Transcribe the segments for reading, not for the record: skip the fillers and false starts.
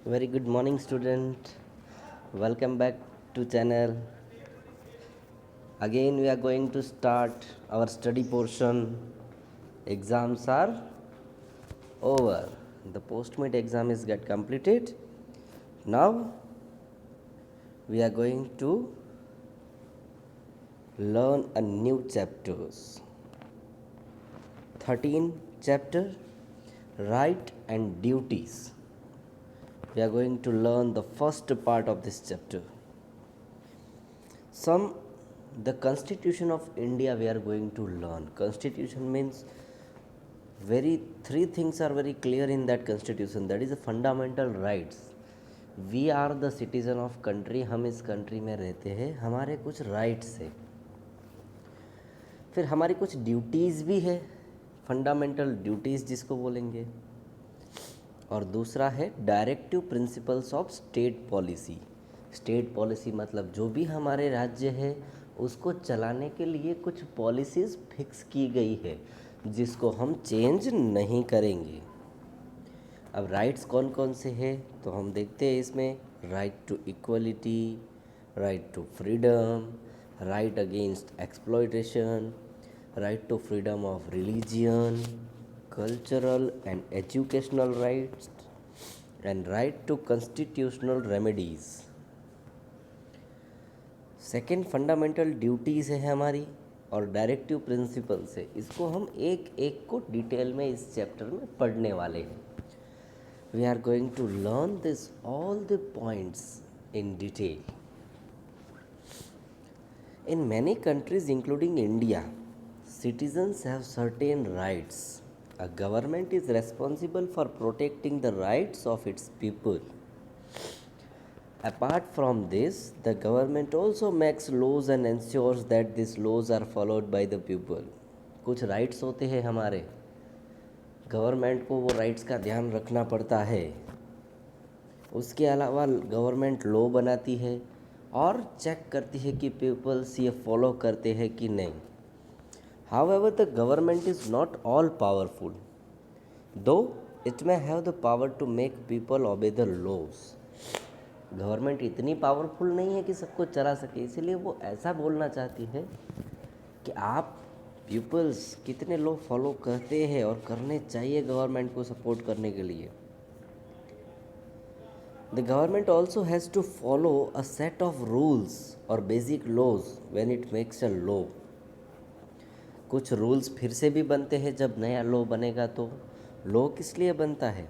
Very good morning, student. Welcome back to channel. Again, we are going to start our study portion. Exams are over. The post-mid exam is get completed. Now, we are going to learn a new chapters. 13 chapter, right and duties. We are going to learn the first part of this chapter. Some the constitution of India we are going to learn. Constitution means very three things are very clear in that constitution. That is the fundamental rights. We are the citizen of country. हम इस country में रहते हैं, हमारे कुछ rights है, फिर हमारी कुछ ड्यूटीज़ भी है, फंडामेंटल ड्यूटीज़ जिसको बोलेंगे, और दूसरा है directive principles of state policy. State policy मतलब जो भी हमारे राज्य है उसको चलाने के लिए कुछ पॉलिसीज़ फिक्स की गई है जिसको हम चेंज नहीं करेंगे. अब राइट्स कौन कौन से हैं तो हम देखते हैं इसमें. Right to equality, right to freedom, right against exploitation, right to freedom of religion, cultural and educational rights, and right to constitutional remedies. Second fundamental duties है हमारी और डायरेक्टिव प्रिंसिपल्स है. इसको हम एक एक को डिटेल में इस चैप्टर में पढ़ने वाले हैं. We are going to learn this all the points in detail. In many countries including India, citizens have certain rights. A government is responsible for protecting the rights of its people. Apart from this, the government also makes laws and ensures that these laws are followed by the people. कुछ rights होते हैं हमारे, government को वो rights का ध्यान रखना पड़ता है. उसके अलावा गवर्नमेंट लॉ बनाती है और चेक करती है कि पीपल्स ये फॉलो करते हैं कि नहीं. However, the government is not all powerful, though it may have the power to make people obey the laws. Government इतनी पावरफुल नहीं है कि सबको चला सके, इसीलिए वो ऐसा बोलना चाहती है कि आप पीपल्स कितने लोग फॉलो करते हैं और करने चाहिए गवर्नमेंट को सपोर्ट करने के लिए. The government also has to follow a set of rules or basic laws when it makes a law. कुछ रूल्स फिर से भी बनते हैं जब नया लॉ बनेगा. तो लॉ किस लिए बनता है?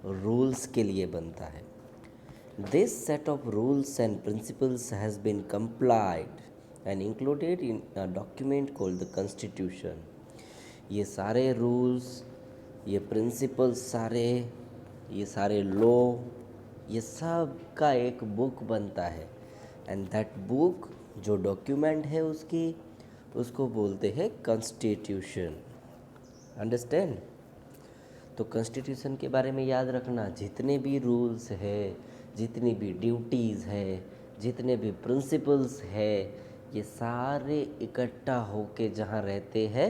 रूल्स के लिए बनता है. This set of rules and principles has been complied and included in a document called the constitution. ये सारे रूल्स, ये प्रिंसिपल्स सारे, ये सारे लॉ, ये सब का एक बुक बनता है. एंड दैट बुक जो डॉक्यूमेंट है उसको बोलते हैं कॉन्स्टिट्यूशन. अंडरस्टैंड? तो कॉन्स्टिट्यूशन के बारे में याद रखना, जितने भी रूल्स है, जितनी भी ड्यूटीज़ है, जितने भी प्रिंसिपल्स है, ये सारे इकट्ठा होके जहाँ रहते हैं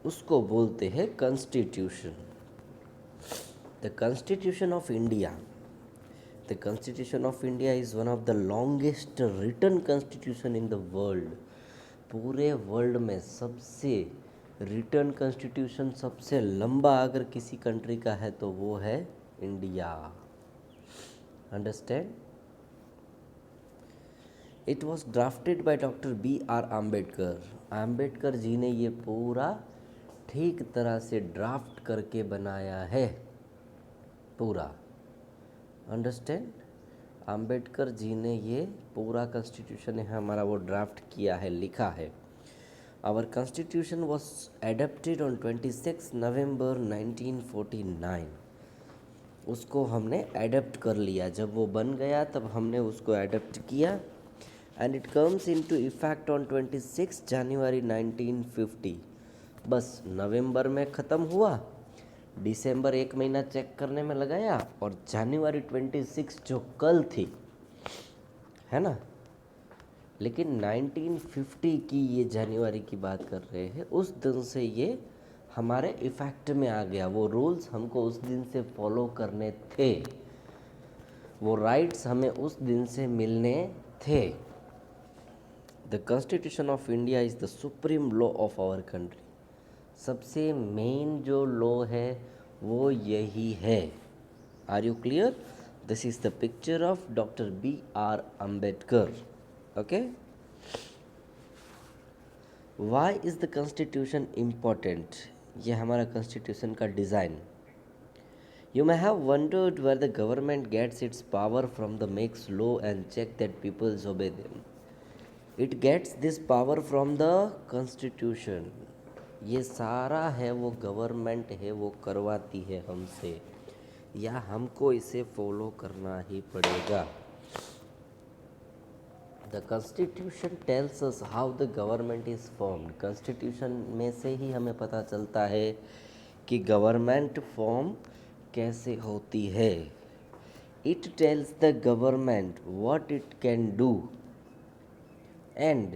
उसको बोलते हैं constitution. The constitution of India. The Constitution of India is one of the longest written constitution in the world. पूरे वर्ल्ड में सबसे रिटर्न कॉन्स्टिट्यूशन सबसे लंबा अगर किसी कंट्री का है तो वो है India. Understand? It was drafted by doctor B.R. Ambedkar. Ambedkar ji ने ये पूरा ठीक तरह से ड्राफ्ट करके बनाया है पूरा. अंडरस्टैंड? आम्बेडकर जी ने ये पूरा कॉन्स्टिट्यूशन है हमारा वो ड्राफ्ट किया है, लिखा है. Our constitution was adopted on 26 November 1949. उसको हमने एडप्ट कर लिया. जब वो बन गया तब हमने उसको एडप्ट किया. And it comes into effect on 26 जनवरी 1950. बस नवंबर में ख़त्म हुआ, दिसंबर एक महीना चेक करने में लगाया और जनवरी 26 जो कल थी, है ना, लेकिन 1950 की ये जनवरी की बात कर रहे हैं, उस दिन से ये हमारे इफ़ेक्ट में आ गया. वो रूल्स हमको उस दिन से फॉलो करने थे. वो राइट्स हमें उस दिन से मिलने थे। The constitution of India is the supreme law of our country. सबसे मेन जो लॉ है वो यही है। Are you clear? This is the picture of doctor B.R. Ambedkar. Okay, why is the constitution important? ये हमारा कॉन्स्टिट्यूशन का design. You may have wondered where the government gets its power from the makes law and check that people obey them. It gets this power from the constitution. ये सारा है वो government है वो करवाती है हमसे, या हमको इसे फॉलो करना ही पड़ेगा। The constitution tells us how the government is formed. Constitution में से ही हमें पता चलता है कि गवर्नमेंट फॉर्म कैसे होती है। It tells the government what it can do and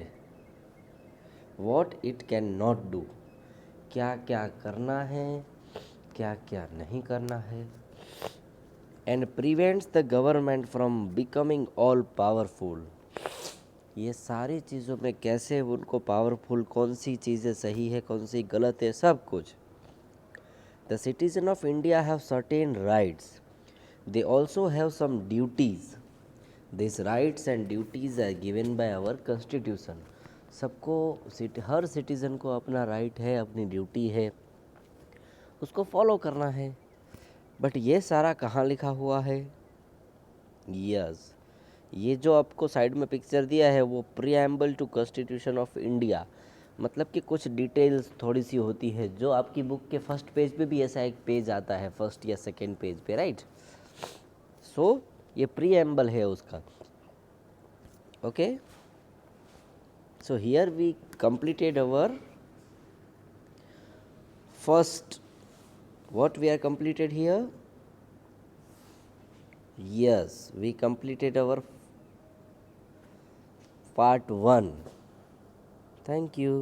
what it can not do. क्या क्या करना है, क्या क्या नहीं करना है। And prevents the government from becoming all powerful. ये सारी चीज़ों में कैसे उनको पावरफुल, कौन सी चीज़ें सही है कौन सी गलत है, सब कुछ। The citizen of India have certain rights. They also have some duties. These rights and duties are given by our constitution. सबको हर सिटीज़न को अपना राइट है, अपनी ड्यूटी है, उसको फॉलो करना है। बट ये सारा कहाँ लिखा हुआ है? यस, ये जो आपको साइड में पिक्चर दिया है वो preamble to constitution of India, मतलब कि कुछ डिटेल्स थोड़ी सी होती है जो आपकी बुक के फर्स्ट पेज पे भी ऐसा एक पेज आता है, फर्स्ट या सेकंड पेज पे, राइट। सो ये प्रीएम्बल है उसका। Okay, so here we completed our first, what we are completed here? Yes, we completed our part 1. Thank you.